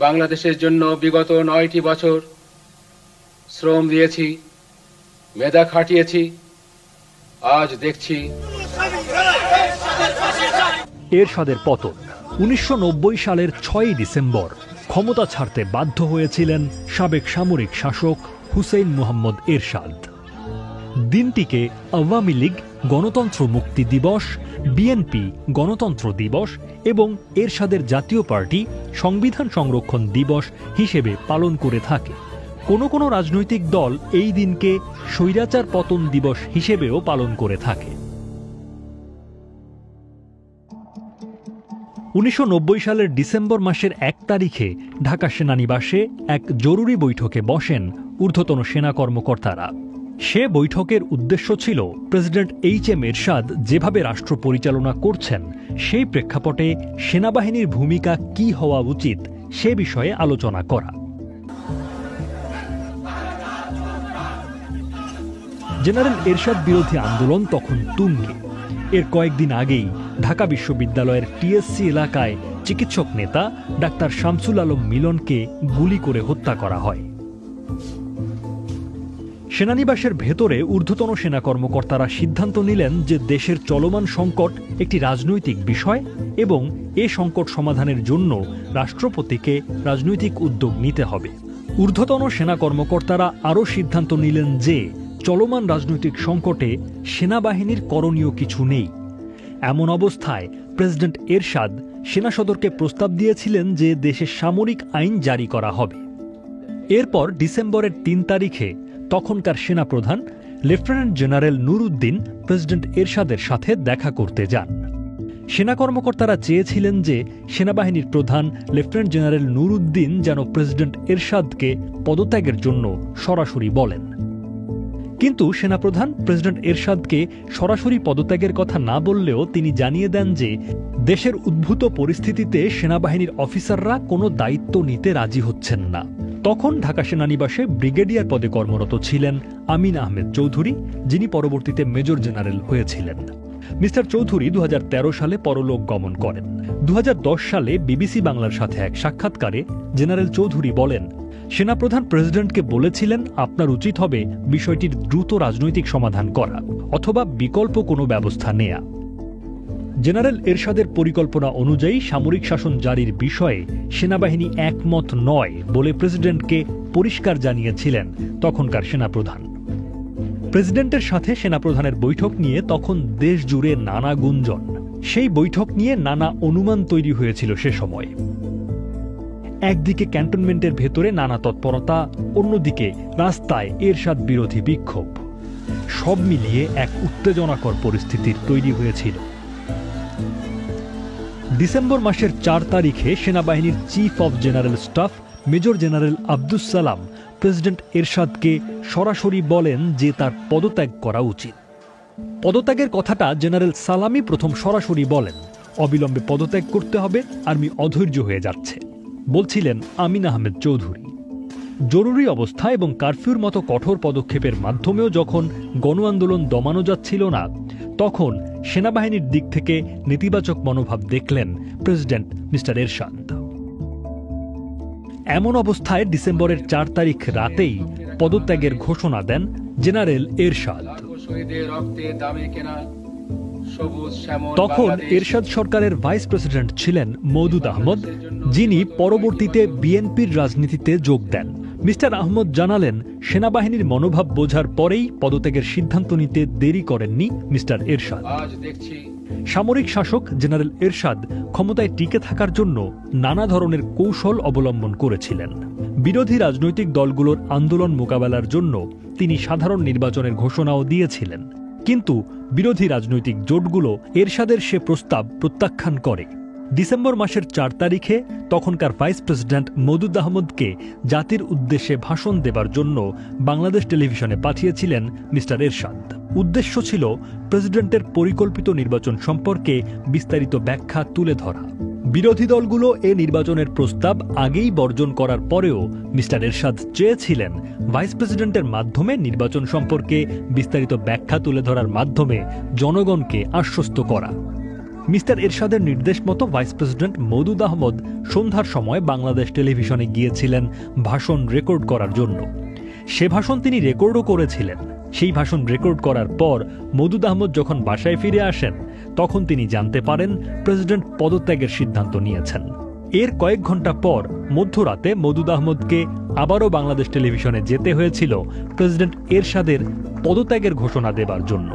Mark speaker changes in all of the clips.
Speaker 1: বাংলাদেশের জন্য বিগত 9টি বছর শ্রম দিয়েছি, মেধা খাটিয়েছি। আজ দেখছি
Speaker 2: এরশাদের পতন। 1990 সালের 6 ডিসেম্বর ক্ষমতা ছাড়তে বাধ্য হয়েছিলেন সাবেক সামরিক শাসক হুসেইন মুহাম্মদ এরশাদ। দিনটিকে আওয়ামী লীগ গণতন্ত্র মুক্তি দিবস, বিএনপি গণতন্ত্র দিবস এবং এরশাদের জাতীয় পার্টি সংবিধান সংরক্ষণ দিবস হিসেবে পালন করে থাকে। কোনো কোনো রাজনৈতিক দল এই দিনকে স্বৈরাচার পতন দিবস হিসেবেও পালন করে থাকে। 1990 সালের ডিসেম্বর মাসের 1 তারিখে ঢাকা সেনানিবাসে এক জরুরি বৈঠকে বসেন ঊর্ধ্বতন সেনা কর্মকর্তারা। সে বৈঠকের উদ্দেশ্য ছিল প্রেসিডেন্ট এইচ.এম. এরশাদ যেভাবে রাষ্ট্র পরিচালনা করছেন সেই প্রেক্ষাপটে সেনাবাহিনীর ভূমিকা কি হওয়া উচিত সে বিষয়ে আলোচনা করা। জেনারেল এরশাদ বিরোধী আন্দোলন তখন তুঙ্গে। এর কয়েকদিন আগেই ঢাকা বিশ্ববিদ্যালয়ের টিএসসি এলাকায় চিকিৎসক নেতা ডাক্তার শামসুল আলম মিলনকে গুলি করে হত্যা করা হয়। সেনানিবাসের ভেতরে ঊর্ধ্বতন সেনা কর্মকর্তারা সিদ্ধান্ত নিলেন যে দেশের চলমান সংকট একটি রাজনৈতিক বিষয় এবং এ সংকট সমাধানের জন্য রাষ্ট্রপতিকে রাজনৈতিক উদ্যোগ নিতে হবে। ঊর্ধ্বতন সেনা কর্মকর্তারা আরও সিদ্ধান্ত নিলেন যে চলমান রাজনৈতিক সংকটে সেনাবাহিনীর করণীয় কিছু নেই। এমন অবস্থায় প্রেসিডেন্ট এরশাদ সেনা সদরকে প্রস্তাব দিয়েছিলেন যে দেশে সামরিক আইন জারি করা হবে। এরপর ডিসেম্বরের 3 তারিখে তখনকার সেনাপ্রধান lieutenant general Nur Uddin president এরশাদের সাথে দেখা করতে যান। সেনা কর্মকর্তারা চেয়েছিলেন যে সেনাবাহিনীর প্রধান লেফটেন্যান্ট জেনারেল নুর উদ্দিন যেন প্রেসিডেন্ট এরশাদকে পদত্যাগের জন্য সরাসরি বলেন। কিন্তু সেনাপ্রধান প্রেসিডেন্ট এরশাদকে সরাসরি পদত্যাগের কথা না বললেও তিনি জানিয়ে দেন যে দেশের উদ্ভূত পরিস্থিতিতে সেনাবাহিনীর অফিসাররা কোনো দায়িত্ব নিতে রাজি হচ্ছেন না। তখন ঢাকা সেনানিবাসে ব্রিগেডিয়ার পদে কর্মরত ছিলেন আমিন আহমেদ চৌধুরী, যিনি পরবর্তীতে মেজর জেনারেল হয়েছিলেন। মিস্টার চৌধুরী 2013 সালে পরলোক গমন করেন। 2010 সালে বিবিসি বাংলার সাথে এক সাক্ষাৎকারে জেনারেল চৌধুরী বলেন, সেনাপ্রধান প্রেসিডেন্টকে বলেছিলেন আপনার উচিত হবে বিষয়টির দ্রুত রাজনৈতিক সমাধান করা অথবা বিকল্প কোনো ব্যবস্থা নেয়া। জেনারেল এরশাদের পরিকল্পনা অনুযায়ী সামরিক শাসন জারির বিষয়ে সেনাবাহিনী একমত নয় বলে প্রেসিডেন্টকে পরিষ্কার জানিয়েছিলেন তখনকার সেনাপ্রধান। প্রেসিডেন্টের সাথে সেনাপ্রধানের বৈঠক নিয়ে তখন দেশ জুড়ে নানা গুঞ্জন। সেই বৈঠক নিয়ে নানা অনুমান তৈরি হয়েছিল সে সময়। একদিকে ক্যান্টনমেন্টের ভেতরে নানা তৎপরতা, অন্যদিকে রাস্তায় এরশাদ বিরোধী বিক্ষোভ। সব মিলিয়ে এক উত্তেজনাকর পরিস্থিতির তৈরি হয়েছিল। ডিসেম্বর মাসের 4 তারিখে সেনাবাহিনীর chief of general staff major general Abdus Salam president এরশাদকে সরাসরি বলেন যে তার পদত্যাগ করা উচিত। পদত্যাগের কথাটা জেনারেল সালামই প্রথম সরাসরি বলেন। অবিলম্বে পদত্যাগ করতে হবে, আর্মি অধৈর্য হয়ে যাচ্ছে, বলছিলেন আমিন আহমেদ চৌধুরী। জরুরি অবস্থা এবং কারফিউর মতো কঠোর পদক্ষেপের মাধ্যমেও যখন গণ আন্দোলন দমানো যাচ্ছিল না, তখন সেনাবাহিনীর দিক থেকে নেতিবাচক মনোভাব দেখলেন প্রেসিডেন্ট মিস্টার এরশাদ। এমন অবস্থায় ডিসেম্বরের 4 তারিখ রাতেই পদত্যাগের ঘোষণা দেন জেনারেল এরশাদ। তখন এরশাদ সরকারের ভাইস প্রেসিডেন্ট ছিলেন মওদুদ আহমদ, যিনি পরবর্তীতে বিএনপির রাজনীতিতে যোগ দেন। মিস্টার আহমদ জানালেন, সেনাবাহিনীর মনোভাব বোঝার পরেই পদত্যাগের সিদ্ধান্ত নিতে দেরি করেননি মিস্টার এরশাদ। সামরিক শাসক জেনারেল এরশাদ ক্ষমতায় টিকে থাকার জন্য নানা ধরনের কৌশল অবলম্বন করেছিলেন। বিরোধী রাজনৈতিক দলগুলোর আন্দোলন মোকাবেলার জন্য তিনি সাধারণ নির্বাচনের ঘোষণাও দিয়েছিলেন। কিন্তু বিরোধী রাজনৈতিক জোটগুলো এরশাদের সে প্রস্তাব প্রত্যাখ্যান করে। ডিসেম্বর মাসের 4 তারিখে তখনকার ভাইস প্রেসিডেন্ট মওদুদ আহমদকে জাতির উদ্দেশ্যে ভাষণ দেবার জন্য বাংলাদেশ টেলিভিশনে পাঠিয়েছিলেন মিস্টার এরশাদ। উদ্দেশ্য ছিল প্রেসিডেন্টের পরিকল্পিত নির্বাচন সম্পর্কে বিস্তারিত ব্যাখ্যা তুলে ধরা। বিরোধী দলগুলো এ নির্বাচনের প্রস্তাব আগেই বর্জন করার পরেও মিস্টার এরশাদ চেয়েছিলেন ভাইস প্রেসিডেন্টের মাধ্যমে নির্বাচন সম্পর্কে বিস্তারিত ব্যাখ্যা তুলে ধরার মাধ্যমে জনগণকে আশ্বস্ত করা। মিস্টার এরশাদের নির্দেশ মতো ভাইস প্রেসিডেন্ট মওদুদ আহমদ সন্ধ্যার সময় বাংলাদেশ টেলিভিশনে গিয়েছিলেন ভাষণ রেকর্ড করার জন্য। সে ভাষণ তিনি রেকর্ডও করেছিলেন। সেই ভাষণ রেকর্ড করার পর মওদুদ আহমদ যখন বাসায় ফিরে আসেন, তখন তিনি জানতে পারেন প্রেসিডেন্ট পদত্যাগের সিদ্ধান্ত নিয়েছেন। এর কয়েক ঘন্টা পর মধ্যরাতে মওদুদ আহমদকে আবারও বাংলাদেশ টেলিভিশনে যেতে হয়েছিল প্রেসিডেন্ট এরশাদের পদত্যাগের ঘোষণা দেবার জন্য।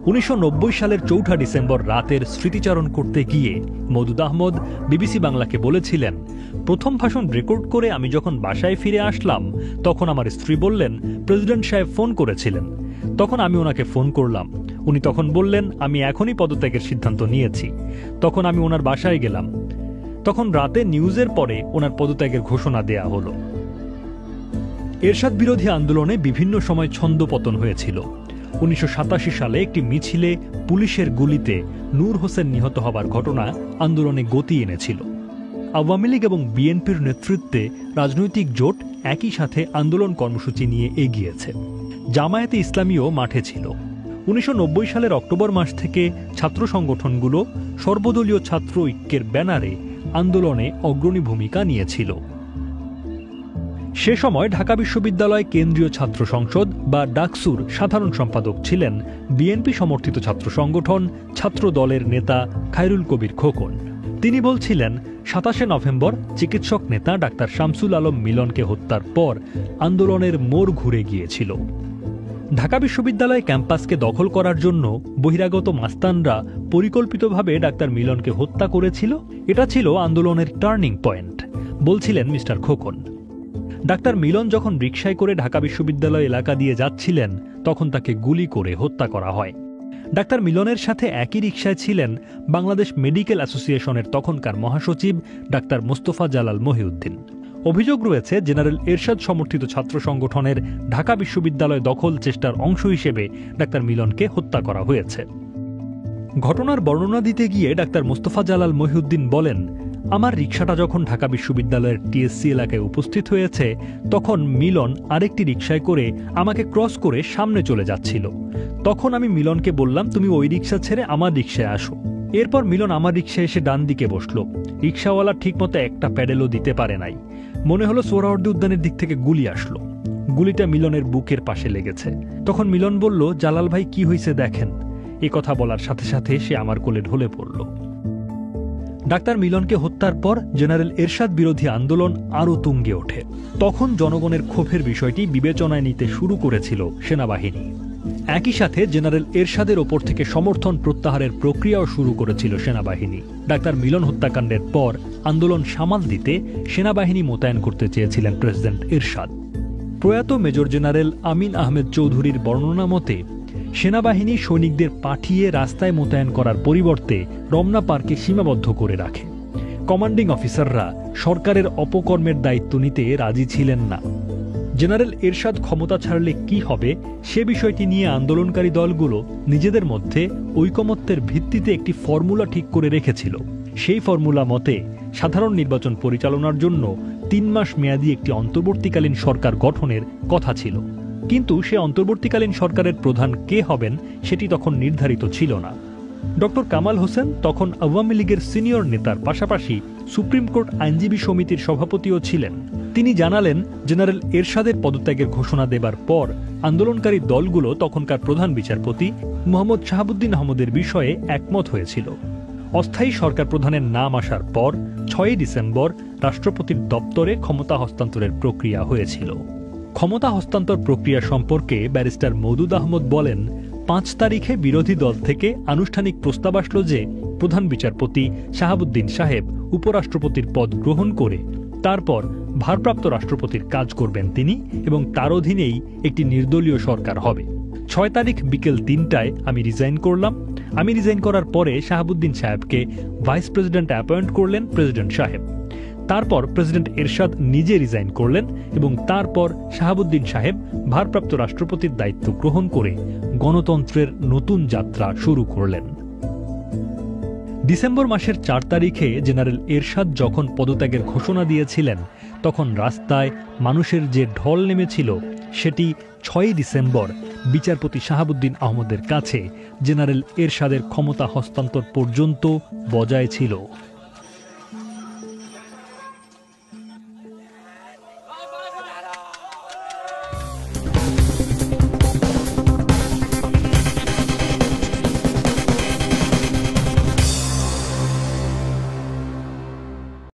Speaker 2: 1990 সালের 4 ডিসেম্বর রাতের স্মৃতিচারণ করতে গিয়ে মওদুদ আহমদ বিবিসি বাংলাকে বলেছিলেন, প্রথম ভাষণ রেকর্ড করে আমি যখন বাসায় ফিরে আসলাম, তখন আমার স্ত্রী বললেন প্রেসিডেন্ট সাহেব ফোন করেছিলেন। তখন আমি ওনাকে ফোন করলাম। উনি তখন বললেন আমি এখনই পদত্যাগের সিদ্ধান্ত নিয়েছি। তখন আমি ওনার বাসায় গেলাম। তখন রাতে নিউজের পরে ওনার পদত্যাগের ঘোষণা দেয়া হলো। এরশাদ বিরোধী আন্দোলনে বিভিন্ন সময় ছন্দপতন হয়েছিল। 1987 সালে একটি মিছিলে পুলিশের গুলিতে নূর হোসেন নিহত হবার ঘটনা আন্দোলনে গতি এনেছিল। আওয়ামী লীগ এবং বিএনপির নেতৃত্বে রাজনৈতিক জোট একই সাথে আন্দোলন কর্মসূচি নিয়ে এগিয়েছে। জামায়াতে ইসলামীও মাঠে ছিল। 1990 সালের অক্টোবর মাস থেকে ছাত্র সংগঠনগুলো সর্বদলীয় ছাত্র ঐক্যের ব্যানারে আন্দোলনে অগ্রণী ভূমিকা নিয়েছিল। সে সময় ঢাকা বিশ্ববিদ্যালয় কেন্দ্রীয় ছাত্র সংসদ বা ডাকসুর সাধারণ সম্পাদক ছিলেন বিএনপি সমর্থিত ছাত্র সংগঠন ছাত্র দলের নেতা খায়রুল কবির খোকন। তিনি বলছিলেন 27 নভেম্বর চিকিৎসক নেতা ডাক্তার শামসুল আলম মিলনকে হত্যার পর আন্দোলনের মোড় ঘুরে গিয়েছিল। ঢাকা বিশ্ববিদ্যালয় ক্যাম্পাসকে দখল করার জন্য বহিরাগত মাস্তানরা পরিকল্পিতভাবে ডাক্তার মিলনকে হত্যা করেছিল। এটা ছিল আন্দোলনের টার্নিং পয়েন্ট, বলছিলেন মিস্টার খোকন। ডাক্তার মিলন যখন রিকশায় করে ঢাকা বিশ্ববিদ্যালয় এলাকা দিয়ে যাচ্ছিলেন, তখন তাকে গুলি করে হত্যা করা হয়। ডাক্তার মিলনের সাথে একই রিকশায় ছিলেন বাংলাদেশ মেডিকেল অ্যাসোসিয়েশনের তখনকার মহাসচিব ডাক্তার মোস্তফা জালাল মহিউদ্দিন। অভিযোগ রয়েছে জেনারেল এরশাদ সমর্থিত ছাত্র সংগঠনের ঢাকা বিশ্ববিদ্যালয় দখল চেষ্টার অংশ হিসেবে ডাক্তার মিলনকে হত্যা করা হয়েছে। ঘটনার বর্ণনা দিতে গিয়ে ডাক্তার মোস্তফা জালাল মহিউদ্দিন বলেন, আমার রিকশাটা যখন ঢাকা বিশ্ববিদ্যালয়ের টিএসসি এলাকায় উপস্থিত হয়েছে, তখন মিলন আরেকটি রিকশায় করে আমাকে ক্রস করে সামনে চলে যাচ্ছিল। তখন আমি মিলনকে বললাম তুমি ওই রিকশা ছেড়ে আমার রিকশায় আসো। এরপর মিলন আমার রিকশায় এসে ডান দিকে বসলো। রিকশাওয়ালা ঠিকমতো একটা প্যাডেলও দিতে পারে নাই। মনে হলো সোহরাওয়ার্দী উদ্যানের দিক থেকে গুলি আসলো। গুলিটা মিলনের বুকের পাশে লেগেছে। তখন মিলন বলল, জালাল ভাই কি হয়েছে দেখেন। এ কথা বলার সাথে সাথে সে আমার কোলে ঢলে পড়ল। ডাক্তার মিলনকে হত্যার পর জেনারেল এরশাদ বিরোধী আন্দোলন আরও তুঙ্গে ওঠে। তখন জনগণের ক্ষোভের বিষয়টি বিবেচনায় নিতে শুরু করেছিল সেনাবাহিনী। একই সাথে জেনারেল এরশাদের ওপর থেকে সমর্থন প্রত্যাহারের প্রক্রিয়াও শুরু করেছিল সেনাবাহিনী। ডাক্তার মিলন হত্যাকাণ্ডের পর আন্দোলন সামাল দিতে সেনাবাহিনী মোতায়েন করতে চেয়েছিলেন প্রেসিডেন্ট এরশাদ। প্রয়াত মেজর জেনারেল আমিন আহমেদ চৌধুরীর বর্ণনা মতে সেনাবাহিনী সৈনিকদের পাঠিয়ে রাস্তায় মোতায়েন করার পরিবর্তে রমনা পার্কে সীমাবদ্ধ করে রাখে। কমান্ডিং অফিসাররা সরকারের অপকর্মের দায়িত্ব নিতে রাজি ছিলেন না। জেনারেল এরশাদ ক্ষমতা ছাড়লে কি হবে সে বিষয়টি নিয়ে আন্দোলনকারী দলগুলো নিজেদের মধ্যে ঐকমত্যের ভিত্তিতে একটি ফর্মুলা ঠিক করে রেখেছিল। সেই ফর্মুলা মতে সাধারণ নির্বাচন পরিচালনার জন্য 3 মাস মেয়াদী একটি অন্তর্বর্তীকালীন সরকার গঠনের কথা ছিল। কিন্তু সে অন্তর্বর্তীকালীন সরকারের প্রধান কে হবেন সেটি তখন নির্ধারিত ছিল না। ডক্টর কামাল হোসেন তখন আওয়ামী লীগের সিনিয়র নেতার পাশাপাশি সুপ্রিম কোর্ট আইনজীবী সমিতির সভাপতিও ছিলেন। তিনি জানালেন, জেনারেল এরশাদের পদত্যাগের ঘোষণা দেবার পর আন্দোলনকারী দলগুলো তখনকার প্রধান বিচারপতি মোহাম্মদ শাহাবুদ্দিন আহমদের বিষয়ে একমত হয়েছিল। অস্থায়ী সরকার প্রধানের নাম আসার পর 6 ডিসেম্বর রাষ্ট্রপতির দপ্তরে ক্ষমতা হস্তান্তরের প্রক্রিয়া হয়েছিল। ক্ষমতা হস্তান্তর প্রক্রিয়া সম্পর্কে ব্যারিস্টার মওদুদ আহমদ বলেন, 5 তারিখে বিরোধী দল থেকে আনুষ্ঠানিক প্রস্তাব আসলো যে প্রধান বিচারপতি শাহাবুদ্দিন সাহেব উপরাষ্ট্রপতির পদ গ্রহণ করে তারপর ভারপ্রাপ্ত রাষ্ট্রপতির কাজ করবেন তিনি এবং তার অধীনেই একটি নির্দলীয় সরকার হবে। 6 তারিখ বিকেল 3টায় আমি রিজাইন করলাম। আমি রিজাইন করার পরে শাহাবুদ্দিন সাহেবকে ভাইস প্রেসিডেন্ট অ্যাপয়েন্ট করলেন প্রেসিডেন্ট সাহেব। তারপর প্রেসিডেন্ট এরশাদ নিজে রিজাইন করলেন এবং তারপর শাহাবুদ্দিন সাহেব ভারপ্রাপ্ত রাষ্ট্রপতির দায়িত্ব গ্রহণ করে গণতন্ত্রের নতুন যাত্রা শুরু করলেন। ডিসেম্বর মাসের 4 তারিখে জেনারেল এরশাদ যখন পদত্যাগের ঘোষণা দিয়েছিলেন, তখন রাস্তায় মানুষের যে ঢল নেমেছিল সেটি 6 ডিসেম্বর বিচারপতি শাহাবুদ্দিন আহমদের কাছে জেনারেল এরশাদের ক্ষমতা হস্তান্তর পর্যন্ত বজায় ছিল।